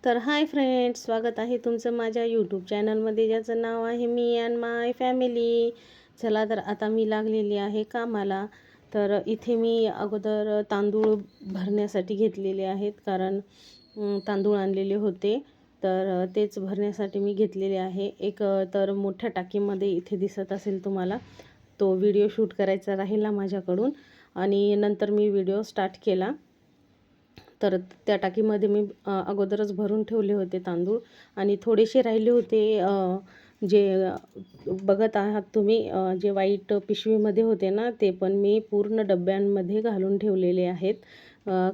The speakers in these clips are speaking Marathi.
तर हाय फ्रेंड्स, स्वागत आहे तुमचं माझ्या यूट्यूब चॅनलमध्ये, ज्याचं नाव आहे मी अँड माय फॅमिली. चला तर आता मी लागलेली आहे कामाला. तर इथे मी अगोदर तांदूळ भरण्यासाठी घेतलेले आहेत, कारण तांदूळ आणलेले होते. तर तेच भरण्यासाठी मी घेतलेले आहे. एक तर मोठ्या टाकीमध्ये इथे दिसत असेल तुम्हाला, तो व्हिडिओ शूट करायचा राहिला माझ्याकडून आणि नंतर मी व्हिडिओ स्टार्ट केला. तर त्या टाकीमध्ये मी अगोदरच भरून ठेवले होते तांदूळ आणि थोडेसे राहिले होते, जे बघत आहात तुम्ही, जे वाईट पिशवीमध्ये होते ना, ते पण मी पूर्ण डब्यांमध्ये घालून ठेवलेले आहेत,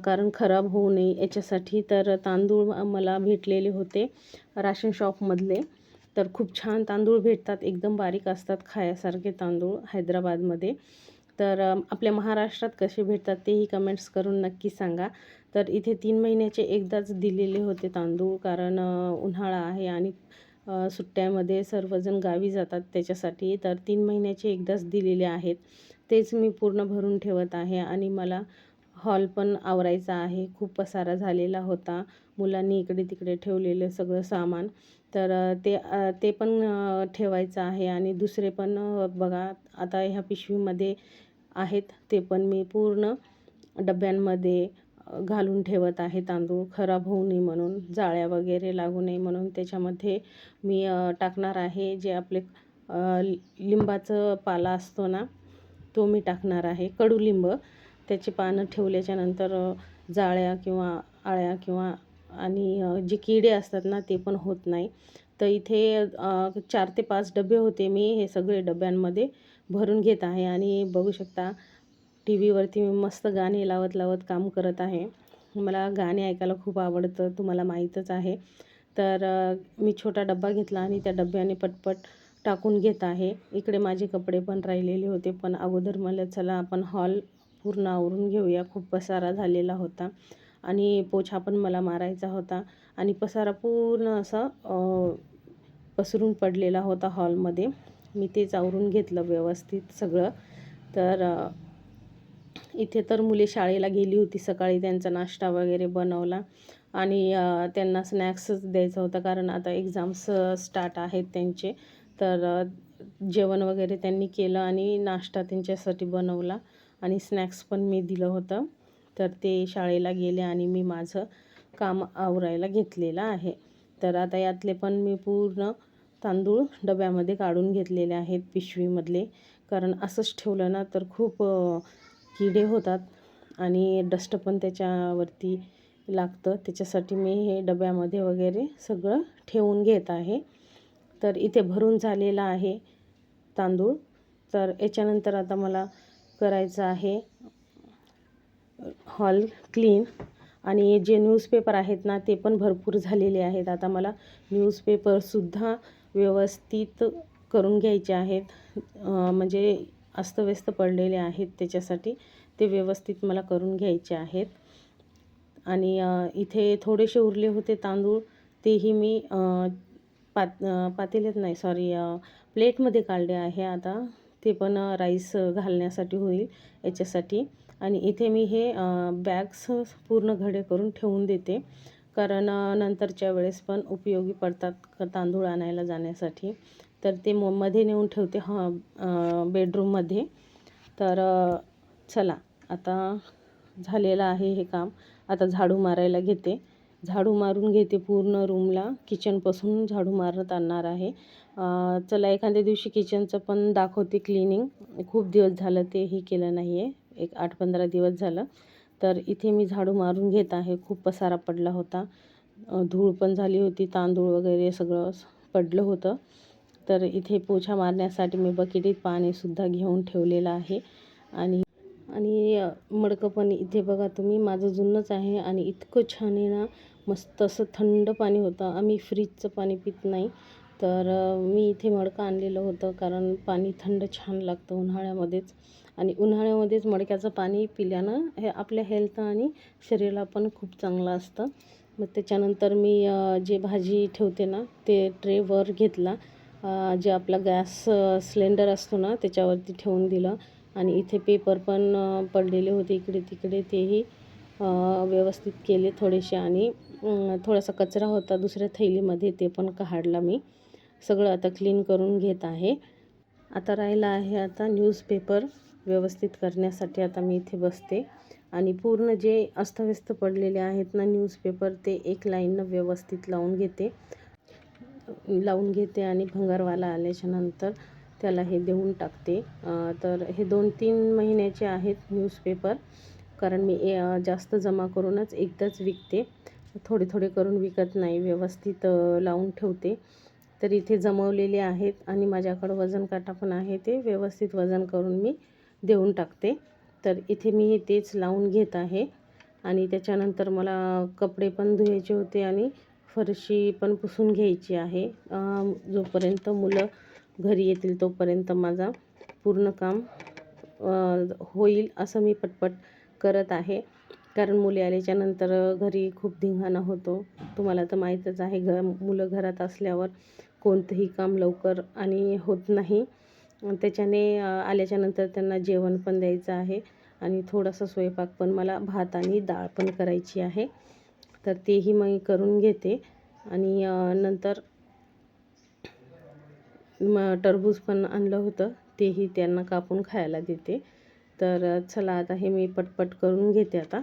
कारण खराब होऊ नये याच्यासाठी. तर तांदूळ मला भेटलेले होते राशन शॉपमधले. तर खूप छान तांदूळ भेटतात, एकदम बारीक असतात खायासारखे तांदूळ हैदराबादमध्ये. तर आपल्या महाराष्ट्रात कसे भेटतात तेही कमेंट्स करून नक्की सांगा. तर इथे 3 महिन्याचे एकदाच दिलेले होते तांदूळ, कारण उन्हाळा आहे आणि सुट्ट्यामध्ये सर्वजण गावी जातात त्याच्यासाठी. तर 3 महिन्याचे एकदाच दिलेले आहेत. तेच मी पूर्ण भरून ठेवत आहे आणि मला हॉल पण आवरायचा आहे. खूप पसारा झालेला होता, मुलांनी इकडे तिकडे ठेवलेलं सगळं सामान. तर ते पण ठेवायचं आहे आणि दुसरे पण बघा, आता ह्या पिशवीमध्ये आहेत, ते पण मी पूर्ण डब्यांमध्ये घालून ठेवत आहे. तांदूळ खराब होऊ नये म्हणून, जाळ्या वगैरे लागू नये म्हणून त्याच्यामध्ये मी टाकणार आहे, जे आपले लिंबाचं पाला असतो ना, तो मी टाकणार आहे, कडुलिंब. त्याची पानं ठेवल्याच्यानंतर जाळ्या किंवा आळ्या किंवा आणि जे किडे असतात ना, ते पण होत नाही. तर इथे 4 ते 5 डबे होते, मी हे सगळे डब्यांमध्ये भरून घेत आहे. आणि बघू शकता, टी व्हीवरती मी मस्त गाणे लावत लावत काम करत आहे. मला गाणे ऐकायला खूप आवडतं, तुम्हाला माहीतच आहे. तर मी छोटा डब्बा घेतला आणि त्या डब्याने पटपट टाकून घेत आहे. इकडे माझे कपडे पण राहिलेले होते, पण अगोदर मला चला आपण हॉल पूर्ण आवरून घेऊया. खूप पसारा झालेला होता आणि पोछा पण मला मारायचा होता आणि पसारा पूर्ण असा पसरून पडलेला होता हॉलमध्ये. मी तेच आवरून घेतलं व्यवस्थित सगळं. तर इथे तर मुले शाळेला गेली होती सकाळी, त्यांचा नाश्ता वगैरे बनवला आणि त्यांना स्नॅक्सच द्यायचा होता, कारण आता एक्झाम्स स्टार्ट आहेत त्यांचे. तर जेवण वगैरे त्यांनी केलं आणि नाश्ता त्यांच्यासाठी बनवला आणि स्नॅक्स पण मी दिलं होतं. तर ते शाळेला गेले आणि मी माझं काम आवरायला घेतलेलं आहे. तर आता यातले पण मी पूर्ण तांदूळ डब्यामध्ये काढून घेतलेले आहेत पिशवीमधले, कारण असंच ठेवलं ना तर खूप किडे होतात आणि डस्ट पण त्याच्यावरती लागतं. त्याच्यासाठी मी हे डब्यामध्ये वगैरे सगळं ठेवून घेत आहे. तर इथे भरून झालेला आहे तांदूळ. तर याच्यानंतर आता मला करायचं आहे हॉल क्लीन. आणि जे न्यूजपेपर आहेत ना, ते पण भरपूर झालेले आहेत. आता मला न्यूजपेपरसुद्धा व्यवस्थित करून घ्यायचे आहेत, म्हणजे अस्तव्यस्त पडलेले आहेत, त्याच्यासाठी ते व्यवस्थित मला करून घ्यायचे आहेत. आणि इथे थोडेसे उरले होते तांदूळ, तेही मी पातेल्यात नाही, सॉरी, प्लेटमध्ये काढले आहे आता. ते पण राईस घालण्यासाठी होईल याच्यासाठी. आणि इथे मी हे बॅग्स पूर्ण घडे करून ठेवून देते, कारण नंतरच्या वेळेस पण उपयोगी पडतात तांदूळ आणायला जाण्यासाठी. तर ते मध्ये नेऊन ठेवते बेडरूममध्ये. तर चला, आता झालेलं आहे हे काम. आता झाडू मारायला घेते, झाडू मारून घेते पूर्ण रूमला, किचनपासून झाडू मारत आणणार आहे. चला, एखाद्या दिवशी किचनचं पण दाखवते क्लिनिंग. खूप दिवस झालं तेही केलं नाही आहे, एक 8-15 दिवस झालं. तर इथे मी झाडू मारून घेत आहे. खूप पसारा पडला होता, धूळ पण झाली होती, तांदूळ वगैरे सगळं पडलं होतं. तर इथे पोछा मारण्यासाठी मी बकेटीत पाणीसुद्धा घेऊन ठेवलेलं आहे. आणि मडकं पण इथे बघा तुम्ही, माझं जुनंच आहे आणि इतकं छान आहे ना, मस्त असं थंड पाणी होतं. आम्ही फ्रीजचं पाणी पित नाही. तर मी इथे मडकं आणलेलं होतं, कारण पाणी थंड छान लागतं उन्हाळ्यामध्येच. आणि उन्हाळ्यामध्येच मडक्याचं पाणी पिल्यानं हे आपल्या हेल्थ आणि शरीराला पण खूप चांगलं असतं. मग त्याच्यानंतर मी जे भाजी ठेवते ना, ते ट्रेवर घेतला, जे आपला गॅस सिलेंडर असतो ना, त्याच्यावरती ठेवून दिलं. आणि इथे पेपर पण पडलेले होते इकडे तिकडे, तेही व्यवस्थित केले थोडेसे आणि थोडासा कचरा होता दुसऱ्या थैलीमध्ये, ते पण काढला मी. सगळं आता क्लीन करून घेत आहे. आता राहिला आहे आता न्यूजपेपर व्यवस्थित करण्यासाठी. आता मी इथे बसते आणि पूर्ण जे अस्तव्यस्त पडलेले आहेत ना न्यूजपेपर, ते एक लाईननं व्यवस्थित लावून घेते आणि भंगारवाला आल्याच्या नंतर त्याला हे देऊन टाकते. तर हे 2-3 महिन्याचे आहेत न्यूजपेपर, कारण मी जास्त जमा करूनच एकदाच विकते. थोडे थोडे करून विकत नाही, व्यवस्थित लावून ठेवते. तर इथे जमवलेले आहेत आणि माझ्याकडं वजन काटा पण आहे, ते व्यवस्थित वजन करून मी देऊन टाकते. तर इथे मी तेच लावून घेत आहे आणि त्याच्यानंतर मला कपडे पण धुवायचे होते आणि फरशी पण पुसून घ्यायची आहे. जोपर्यंत मुलं घरी येतील तोपर्यंत माझा पूर्ण काम होईल असं मी पटपट करत आहे. कारण मुले आल्याच्यानंतर घरी खूप धिंगाणा होतो. तुम्हाला तर माहीतच आहे, मुलं घरात असल्यावर कोणतंही काम लवकर आणि होत नाही. त्याच्याने आल्याच्यानंतर त्यांना जेवण पण द्यायचं आहे आणि थोडासा स्वयंपाक पण, मला भात आणि डाळ पण करायची आहे. तर तेही मी करून घेते आणि नंतर टरबूज पण आणलं होतं, तेही त्यांना कापून खायला देते. तर चला आता हे मी पटपट करून घेते आता.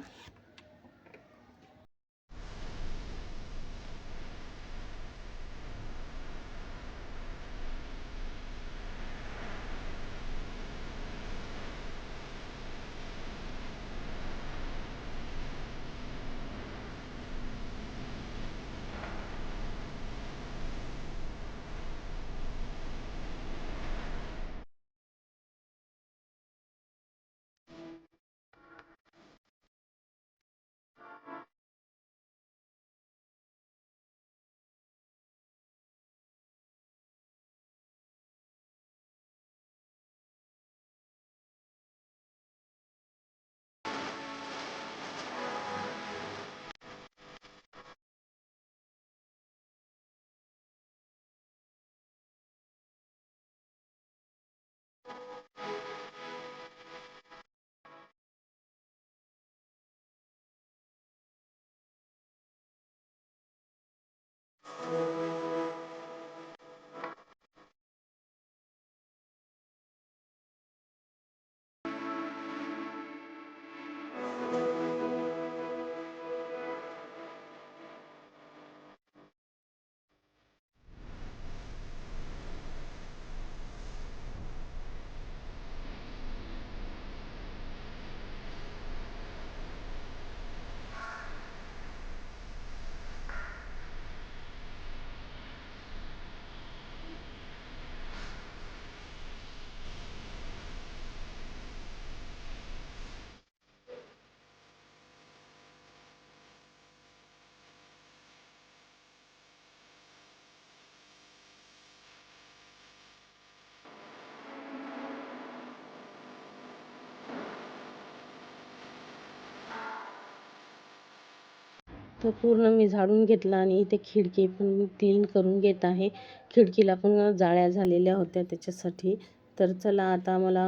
तर पूर्ण मी झाडून घेतला आणि इथे खिडकी पण क्लीन करून घेत आहे. खिडकीला पण जाळ्या झालेल्या होत्या त्याच्यासाठी. तर चला आता मला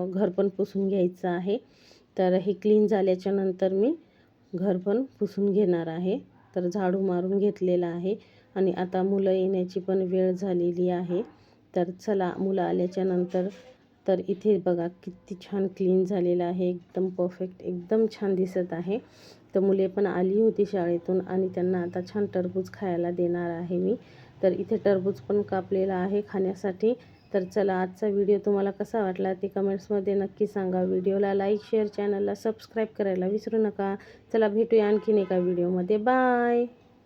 घर पण पुसून घ्यायचं आहे. तर हे क्लीन झाल्याच्या नंतर मी घर पण पुसून घेणार आहे. तर झाडू मारून घेतलेला आहे आणि आता मुलं येण्याची पण वेळ झालेली आहे. तर चला मुलं आल्याच्या नंतर, तर इथे बघा किती छान क्लीन झालेलं आहे, एकदम परफेक्ट, एकदम छान दिसत आहे. तर मुले पण आली होती शाळेतून आणि त्यांना आता छान टरबूज खायला देणार आहे मी. तर इथे टरबूज पण कापलेला आहे खाण्यासाठी. तर चला, आजचा व्हिडिओ तुम्हाला कसा वाटला ते कमेंट्समध्ये नक्की सांगा. व्हिडिओला लाईक, शेअर, चॅनलला सबस्क्राईब करायला विसरू नका. चला भेटूया आणखीन एका व्हिडिओमध्ये. बाय.